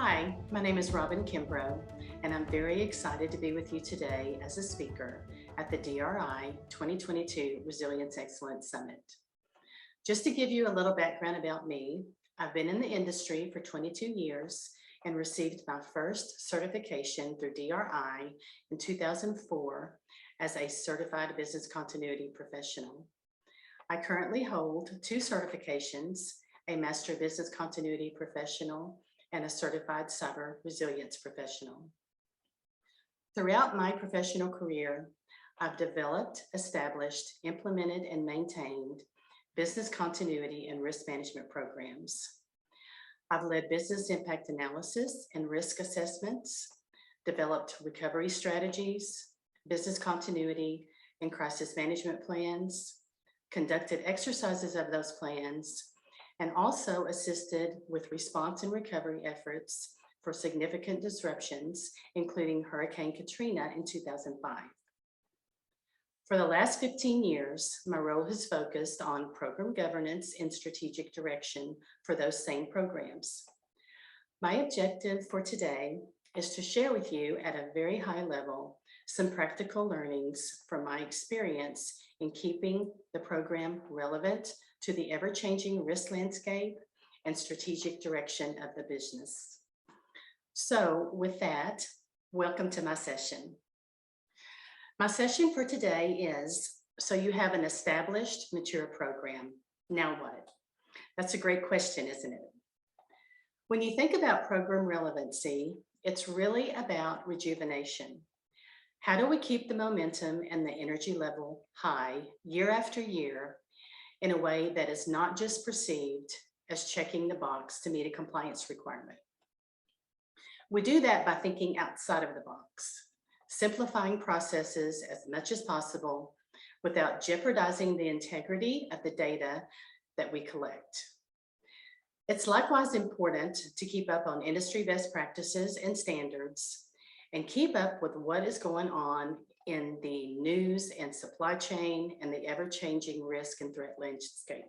Hi, my name is Robyn Kimbro, and I'm very excited to be with you today as a speaker at the DRI 2022 Resilience Excellence Summit. Just to give you a little background about me, I've been in the industry for 22 years and received my first certification through DRI in 2004 as a Certified Business Continuity Professional. I currently hold 2 certifications, a Master Business Continuity Professional and a Certified Cyber Resilience Professional. Throughout my professional career, I've developed, established, implemented, and maintained business continuity and risk management programs. I've led business impact analysis and risk assessments, developed recovery strategies, business continuity and crisis management plans, conducted exercises of those plans, and also assisted with response and recovery efforts for significant disruptions, including Hurricane Katrina in 2005. For the last 15 years, my role has focused on program governance and strategic direction for those same programs. My objective for today is to share with you at a very high level some practical learnings from my experience in keeping the program relevant to the ever-changing risk landscape and strategic direction of the business. So with that, welcome to my session. My session for today is, so you have an established, mature program. Now what? That's a great question, isn't it? When you think about program relevancy, it's really about rejuvenation. How do we keep the momentum and the energy level high year after year in a way that is not just perceived as checking the box to meet a compliance requirement? We do that by thinking outside of the box, simplifying processes as much as possible without jeopardizing the integrity of the data that we collect. It's likewise important to keep up on industry best practices and standards and keep up with what is going on in the news and supply chain and the ever-changing risk and threat landscape.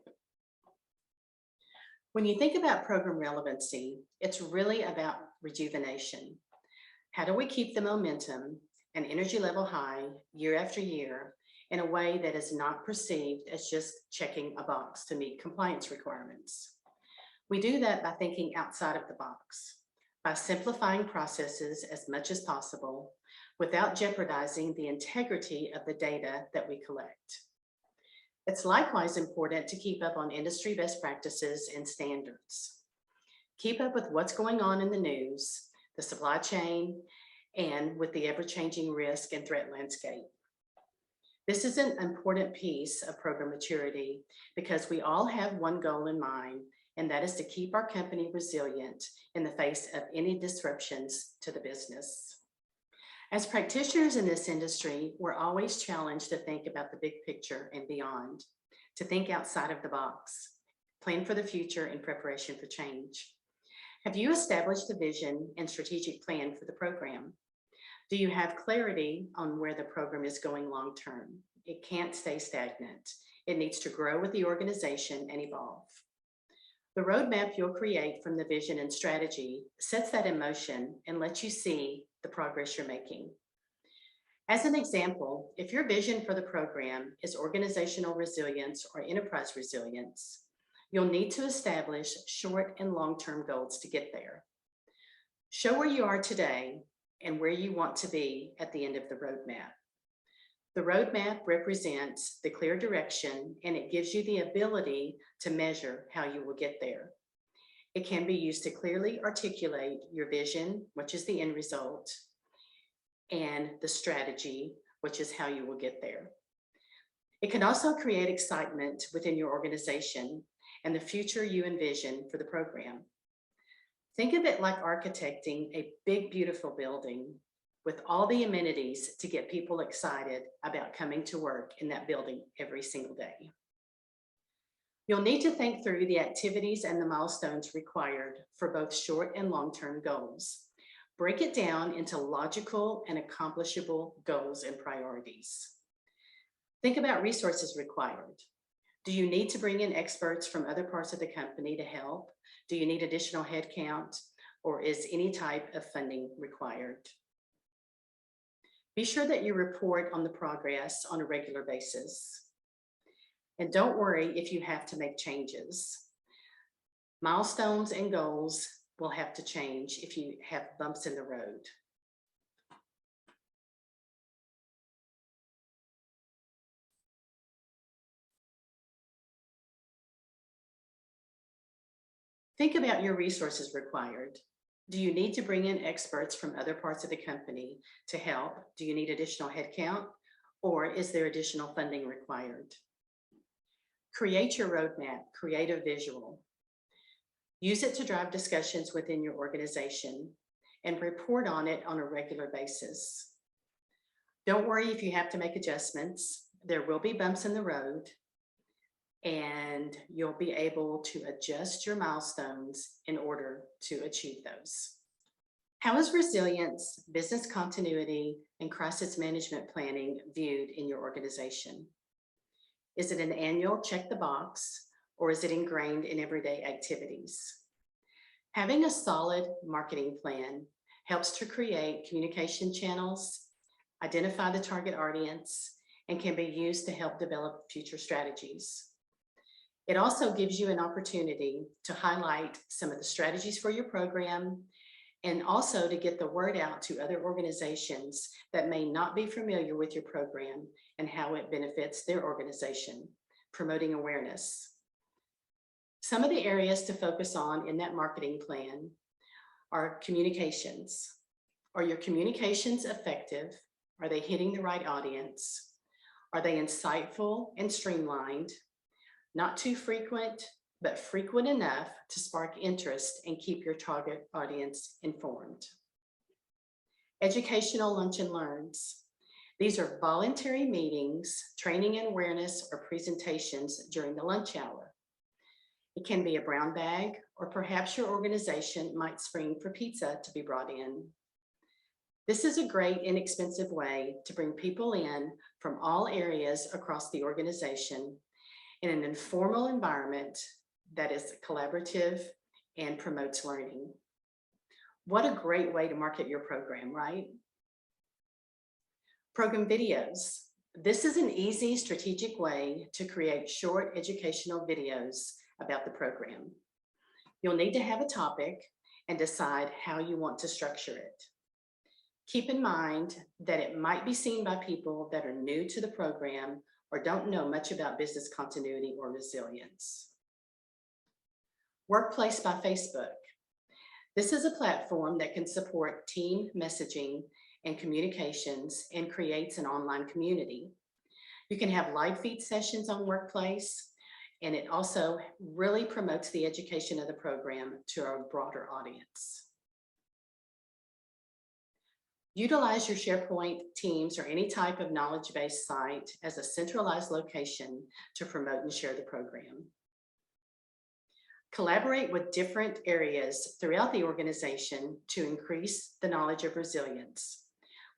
When you think about program relevancy, it's really about rejuvenation. How do we keep the momentum and energy level high year after year in a way that is not perceived as just checking a box to meet compliance requirements? We do that by thinking outside of the box, by simplifying processes as much as possible without jeopardizing the integrity of the data that we collect. It's likewise important to keep up on industry best practices and standards. Keep up with what's going on in the news, the supply chain, and with the ever-changing risk and threat landscape. This is an important piece of program maturity because we all have one goal in mind, and that is to keep our company resilient in the face of any disruptions to the business. As practitioners in this industry, we're always challenged to think about the big picture and beyond, to think outside of the box, plan for the future in preparation for change. Have you established a vision and strategic plan for the program? Do you have clarity on where the program is going long term? It can't stay stagnant. It needs to grow with the organization and evolve. The roadmap you'll create from the vision and strategy sets that in motion and lets you see the progress you're making. As an example, if your vision for the program is organizational resilience or enterprise resilience, you'll need to establish short and long-term goals to get there. Show where you are today and where you want to be at the end of the roadmap. The roadmap represents the clear direction, and it gives you the ability to measure how you will get there. It can be used to clearly articulate your vision, which is the end result, and the strategy, which is how you will get there. It can also create excitement within your organization and the future you envision for the program. Think of it like architecting a big, beautiful building with all the amenities to get people excited about coming to work in that building every single day. You'll need to think through the activities and the milestones required for both short and long-term goals. Break it down into logical and accomplishable goals and priorities. Think about resources required. Do you need to bring in experts from other parts of the company to help? Do you need additional headcount? or is any type of funding required? Be sure that you report on the progress on a regular basis. And don't worry if you have to make changes. Milestones and goals will have to change if you have bumps in the road. Think about your resources required. Do you need to bring in experts from other parts of the company to help? Do you need additional headcount, or is there additional funding required? Create your roadmap, create a visual. Use it to drive discussions within your organization and report on it on a regular basis. Don't worry if you have to make adjustments. There will be bumps in the road, and you'll be able to adjust your milestones in order to achieve those. How is resilience, business continuity, and crisis management planning viewed in your organization? Is it an annual check the box, or is it ingrained in everyday activities? Having a solid marketing plan helps to create communication channels, identify the target audience, and can be used to help develop future strategies. It also gives you an opportunity to highlight some of the strategies for your program, and also to get the word out to other organizations that may not be familiar with your program and how it benefits their organization, promoting awareness. Some of the areas to focus on in that marketing plan are communications. Are your communications effective? Are they hitting the right audience? Are they insightful and streamlined? Not too frequent, but frequent enough to spark interest and keep your target audience informed. Educational lunch and learns. These are voluntary meetings, training and awareness, or presentations during the lunch hour. It can be a brown bag, or perhaps your organization might spring for pizza to be brought in. This is a great, inexpensive way to bring people in from all areas across the organization in an informal environment that is collaborative and promotes learning. What a great way to market your program, right? Program videos. This is an easy, strategic way to create short educational videos about the program. You'll need to have a topic and decide how you want to structure it. Keep in mind that it might be seen by people that are new to the program or don't know much about business continuity or resilience. Workplace by Facebook. This is a platform that can support team messaging and communications and creates an online community. You can have live feed sessions on Workplace, and it also really promotes the education of the program to a broader audience. Utilize your SharePoint, Teams, or any type of knowledge-based site as a centralized location to promote and share the program. Collaborate with different areas throughout the organization to increase the knowledge of resilience.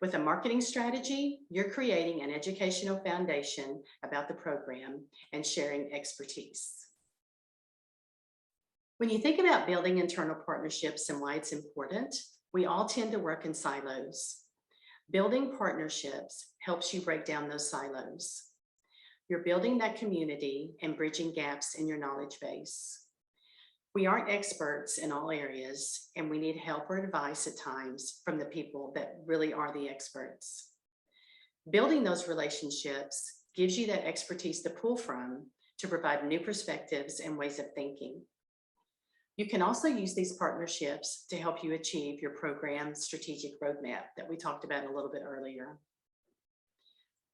With a marketing strategy, you're creating an educational foundation about the program and sharing expertise. When you think about building internal partnerships and why it's important, we all tend to work in silos. Building partnerships helps you break down those silos. You're building that community and bridging gaps in your knowledge base. We aren't experts in all areas, and we need help or advice at times from the people that really are the experts. Building those relationships gives you that expertise to pull from to provide new perspectives and ways of thinking. You can also use these partnerships to help you achieve your program strategic roadmap that we talked about a little bit earlier.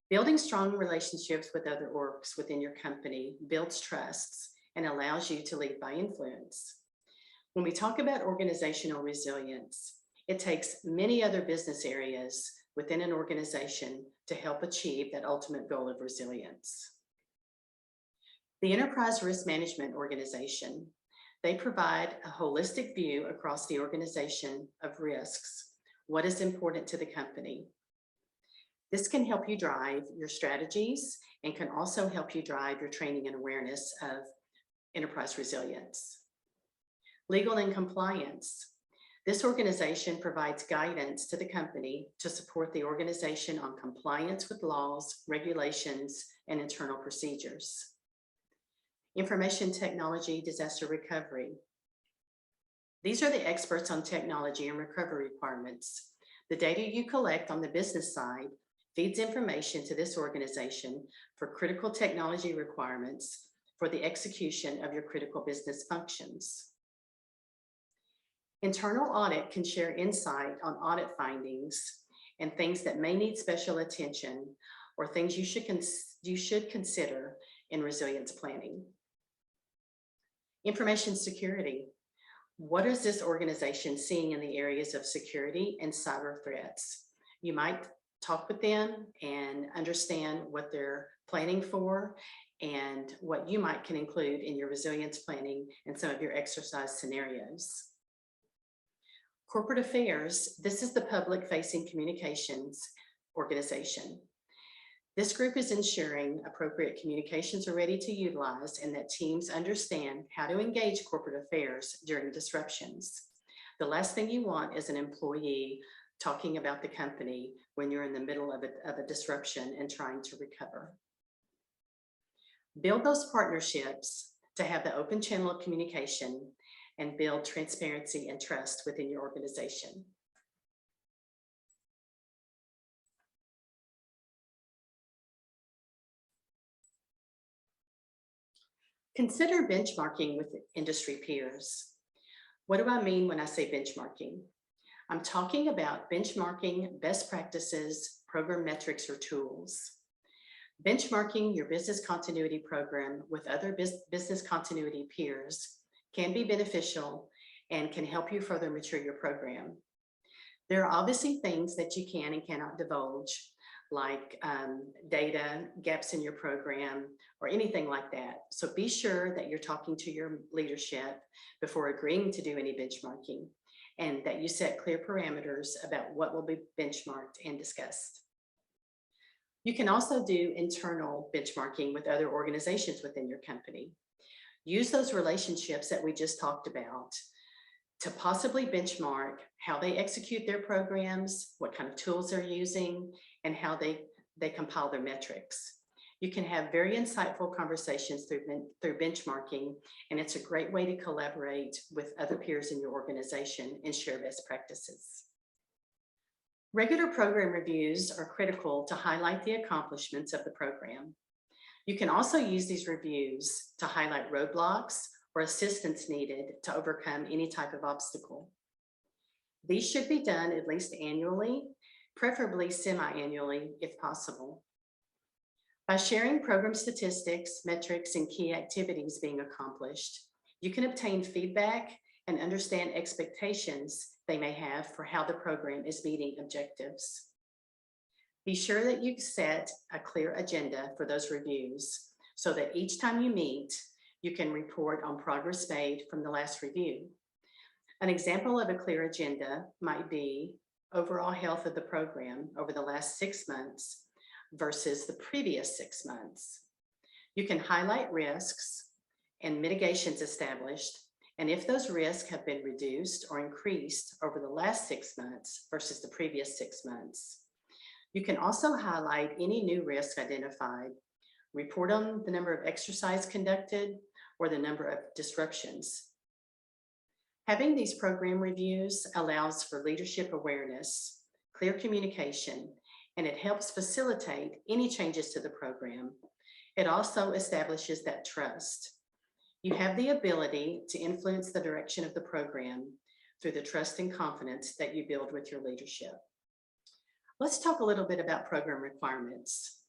Building strong relationships with other orgs within your company builds trusts and allows you to lead by influence. When we talk about organizational resilience, it takes many other business areas within an organization to help achieve that ultimate goal of resilience. The Enterprise Risk Management Organization, they provide a holistic view across the organization of risks, what is important to the company. This can help you drive your strategies and can also help you drive your training and awareness of enterprise resilience. Legal and compliance. This organization provides guidance to the company to support the organization on compliance with laws, regulations, and internal procedures. Information technology disaster recovery. These are the experts on technology and recovery requirements. The data you collect on the business side feeds information to this organization for critical technology requirements for the execution of your critical business functions. Internal audit can share insight on audit findings and things that may need special attention or things you should consider in resilience planning. Information security. What is this organization seeing in the areas of security and cyber threats? You might talk with them and understand what they're planning for and what you can include in your resilience planning and some of your exercise scenarios. Corporate affairs, this is the public-facing communications organization. This group is ensuring appropriate communications are ready to utilize and that teams understand how to engage corporate affairs during disruptions. The last thing you want is an employee talking about the company when you're in the middle of a disruption and trying to recover. Build those partnerships to have the open channel of communication and build transparency and trust within your organization. Consider benchmarking with industry peers. What do I mean when I say benchmarking? I'm talking about benchmarking best practices, program metrics, or tools. Benchmarking your business continuity program with other business continuity peers can be beneficial and can help you further mature your program. There are obviously things that you can and cannot divulge, like data, gaps in your program, or anything like that. So be sure that you're talking to your leadership before agreeing to do any benchmarking, and that you set clear parameters about what will be benchmarked and discussed. You can also do internal benchmarking with other organizations within your company. Use those relationships that we just talked about to possibly benchmark how they execute their programs, what kind of tools they're using, and how they compile their metrics. You can have very insightful conversations through benchmarking, and it's a great way to collaborate with other peers in your organization and share best practices. Regular program reviews are critical to highlight the accomplishments of the program. You can also use these reviews to highlight roadblocks or assistance needed to overcome any type of obstacle. These should be done at least annually, preferably semi-annually if possible. By sharing program statistics, metrics, and key activities being accomplished, you can obtain feedback and understand expectations they may have for how the program is meeting objectives. Be sure that you set a clear agenda for those reviews so that each time you meet, you can report on progress made from the last review. An example of a clear agenda might be overall health of the program over the last 6 months versus the previous 6 months. You can highlight risks and mitigations established, and if those risks have been reduced or increased over the last 6 months versus the previous 6 months. You can also highlight any new risks identified, report on the number of exercises conducted or the number of disruptions. Having these program reviews allows for leadership awareness, clear communication, and it helps facilitate any changes to the program. It also establishes that trust. You have the ability to influence the direction of the program through the trust and confidence that you build with your leadership. Let's talk a little bit about program requirements.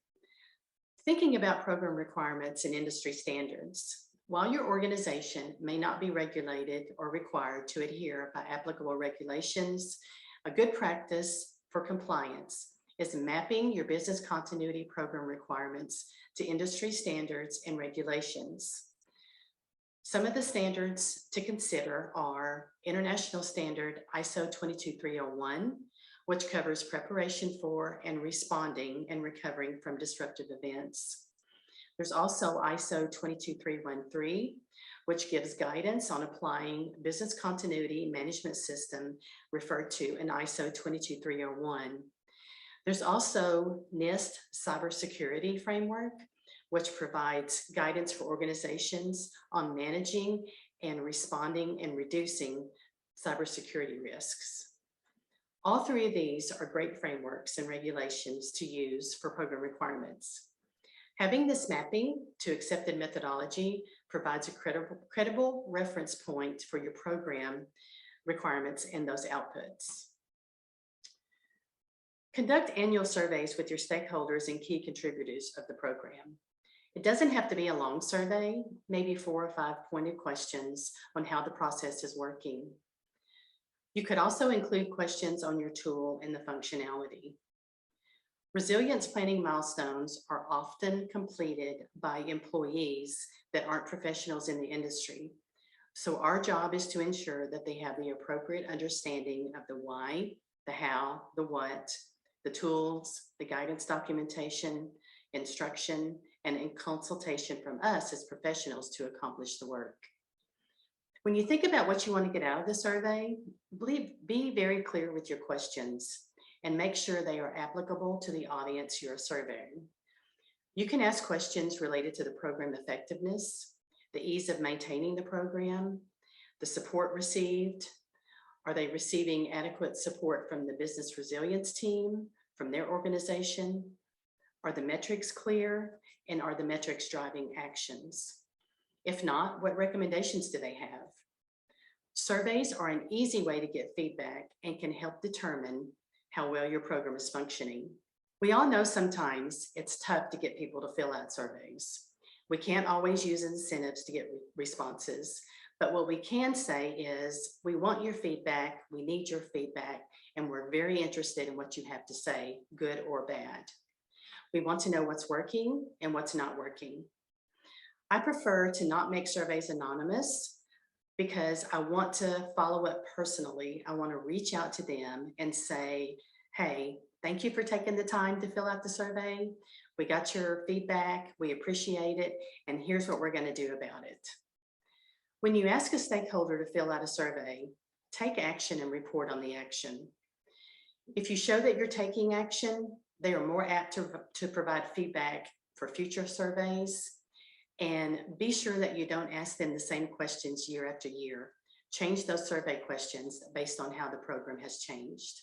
Thinking about program requirements and industry standards. While your organization may not be regulated or required to adhere by applicable regulations, a good practice for compliance is mapping your business continuity program requirements to industry standards and regulations. Some of the standards to consider are International Standard ISO 22301, which covers preparation for and responding and recovering from disruptive events. There's also ISO 22313, which gives guidance on applying business continuity management system referred to in ISO 22301. There's also NIST cybersecurity framework, which provides guidance for organizations on managing and responding and reducing cybersecurity risks. All three of these are great frameworks and regulations to use for program requirements. Having this mapping to accepted methodology provides a credible reference point for your program requirements and those outputs. Conduct annual surveys with your stakeholders and key contributors of the program. It doesn't have to be a long survey, maybe 4 or 5 pointed questions on how the process is working. You could also include questions on your tool and the functionality. Resilience planning milestones are often completed by employees that aren't professionals in the industry. So our job is to ensure that they have the appropriate understanding of the why, the how, the what, the tools, the guidance documentation, instruction, and in consultation from us as professionals to accomplish the work. When you think about what you want to get out of the survey, be very clear with your questions and make sure they are applicable to the audience you're surveying. You can ask questions related to the program effectiveness, the ease of maintaining the program, the support received. Are they receiving adequate support from the business resilience team, from their organization? Are the metrics clear? And are the metrics driving actions? If not, what recommendations do they have? Surveys are an easy way to get feedback and can help determine how well your program is functioning. We all know sometimes it's tough to get people to fill out surveys. We can't always use incentives to get responses, but what we can say is we want your feedback, we need your feedback, and we're very interested in what you have to say, good or bad. We want to know what's working and what's not working. I prefer to not make surveys anonymous because I want to follow up personally. I want to reach out to them and say, hey, thank you for taking the time to fill out the survey. We got your feedback, we appreciate it, and here's what we're going to do about it. When you ask a stakeholder to fill out a survey, take action and report on the action. If you show that you're taking action, they are more apt to provide feedback for future surveys. And be sure that you don't ask them the same questions year after year. Change those survey questions based on how the program has changed.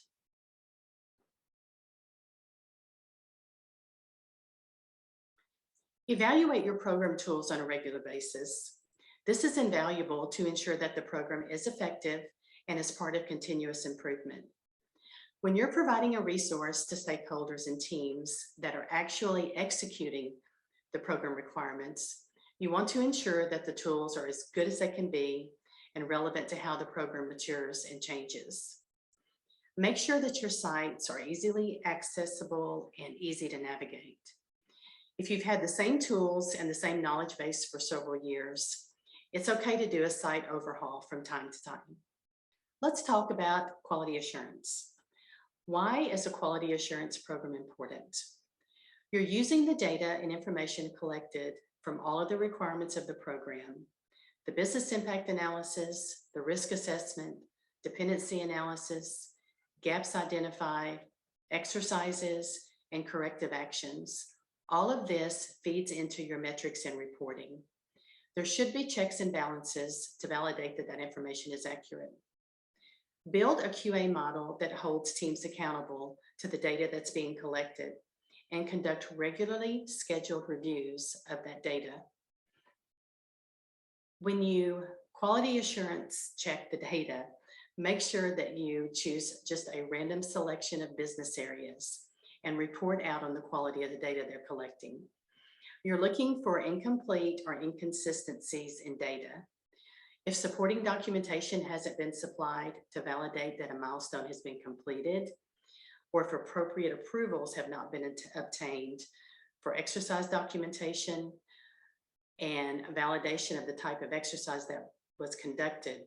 Evaluate your program tools on a regular basis. This is invaluable to ensure that the program is effective and is part of continuous improvement. When you're providing a resource to stakeholders and teams that are actually executing the program requirements, you want to ensure that the tools are as good as they can be and relevant to how the program matures and changes. Make sure that your sites are easily accessible and easy to navigate. If you've had the same tools and the same knowledge base for several years, it's okay to do a site overhaul from time to time. Let's talk about quality assurance. Why is a quality assurance program important? You're using the data and information collected from all of the requirements of the program, the business impact analysis, the risk assessment, dependency analysis, gaps identified, exercises, and corrective actions. All of this feeds into your metrics and reporting. There should be checks and balances to validate that that information is accurate. Build a QA model that holds teams accountable to the data that's being collected and conduct regularly scheduled reviews of that data. When you quality assurance check the data, make sure that you choose just a random selection of business areas and report out on the quality of the data they're collecting. You're looking for incomplete or inconsistencies in data. If supporting documentation hasn't been supplied to validate that a milestone has been completed, or if appropriate approvals have not been obtained for exercise documentation and validation of the type of exercise that was conducted,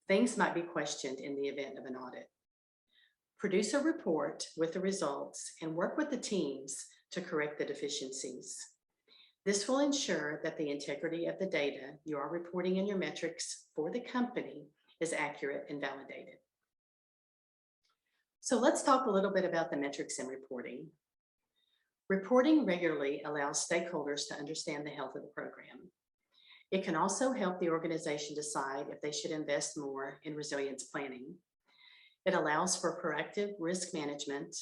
things might be questioned in the event of an audit. Produce a report with the results and work with the teams to correct the deficiencies. This will ensure that the integrity of the data you are reporting in your metrics for the company is accurate and validated. So let's talk a little bit about the metrics and reporting. Reporting regularly allows stakeholders to understand the health of the program. It can also help the organization decide if they should invest more in resilience planning. It allows for proactive risk management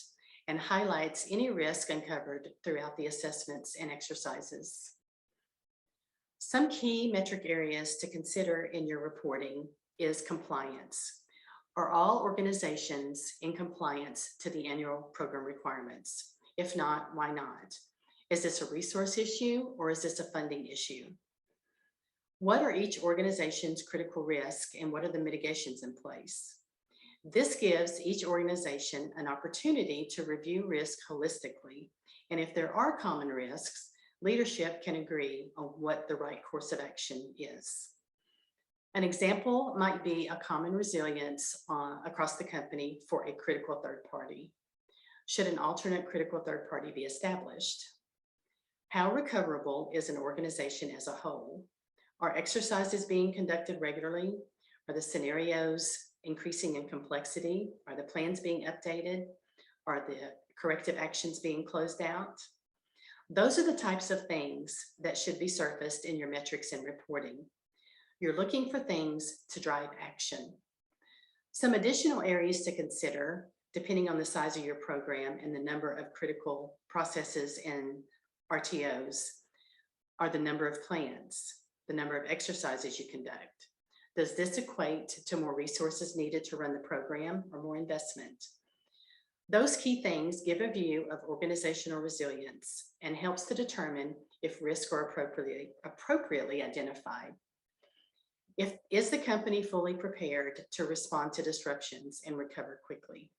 and highlights any risk uncovered throughout the assessments and exercises. Some key metric areas to consider in your reporting is compliance. Are all organizations in compliance to the annual program requirements? If not, why not? Is this a resource issue or is this a funding issue? What are each organization's critical risks and what are the mitigations in place? This gives each organization an opportunity to review risk holistically, and if there are common risks, leadership can agree on what the right course of action is. An example might be a common resilience across the company for a critical third party. Should an alternate critical third party be established? How recoverable is an organization as a whole? Are exercises being conducted regularly? Are the scenarios increasing in complexity? Are the plans being updated? Are the corrective actions being closed out? Those are the types of things that should be surfaced in your metrics and reporting. You're looking for things to drive action. Some additional areas to consider, depending on the size of your program and the number of critical processes and RTOs, are the number of plans, the number of exercises you conduct. Does this equate to more resources needed to run the program or more investment? Those key things give a view of organizational resilience and helps to determine if risks are appropriately identified. Is the company fully prepared to respond to disruptions and recover quickly?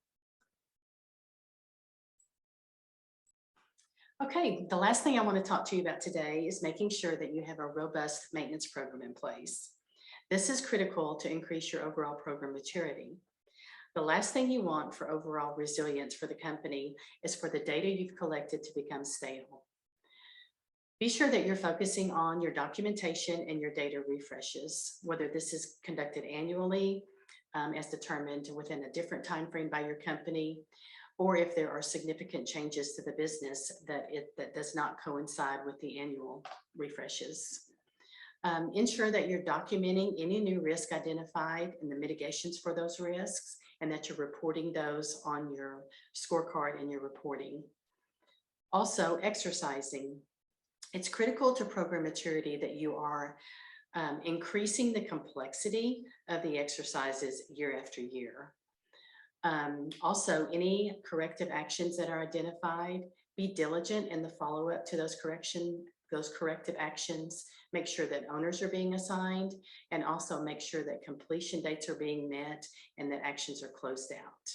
Okay, the last thing I want to talk to you about today is making sure that you have a robust maintenance program in place. This is critical to increase your overall program maturity. The last thing you want for overall resilience for the company is for the data you've collected to become stale. Be sure that you're focusing on your documentation and your data refreshes, whether this is conducted annually as determined within a different time frame by your company, or if there are significant changes to the business that does not coincide with the annual refreshes. Ensure that you're documenting any new risk identified and the mitigations for those risks, and that you're reporting those on your scorecard and your reporting. Also, exercising. It's critical to program maturity that you are increasing the complexity of the exercises year after year. Also, any corrective actions that are identified, be diligent in the follow-up to those corrective actions. Make sure that owners are being assigned, and also make sure that completion dates are being met and that actions are closed out.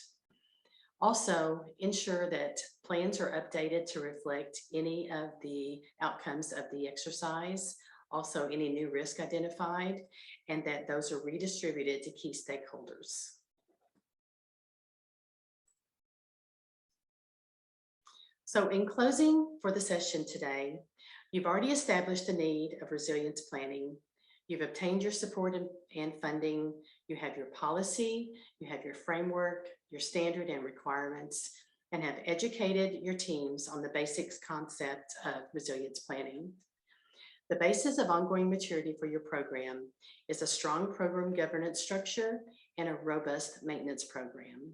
Also, ensure that plans are updated to reflect any of the outcomes of the exercise, also any new risk identified, and that those are redistributed to key stakeholders. So in closing for the session today, you've already established the need of resilience planning. You've obtained your support and funding. You have your policy, you have your framework, your standard and requirements, and have educated your teams on the basics concept of resilience planning. The basis of ongoing maturity for your program is a strong program governance structure and a robust maintenance program.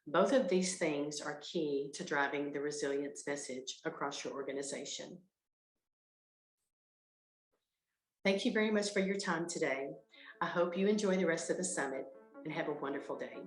Both of these things are key to driving the resilience message across your organization. Thank you very much for your time today. I hope you enjoy the rest of the summit and have a wonderful day.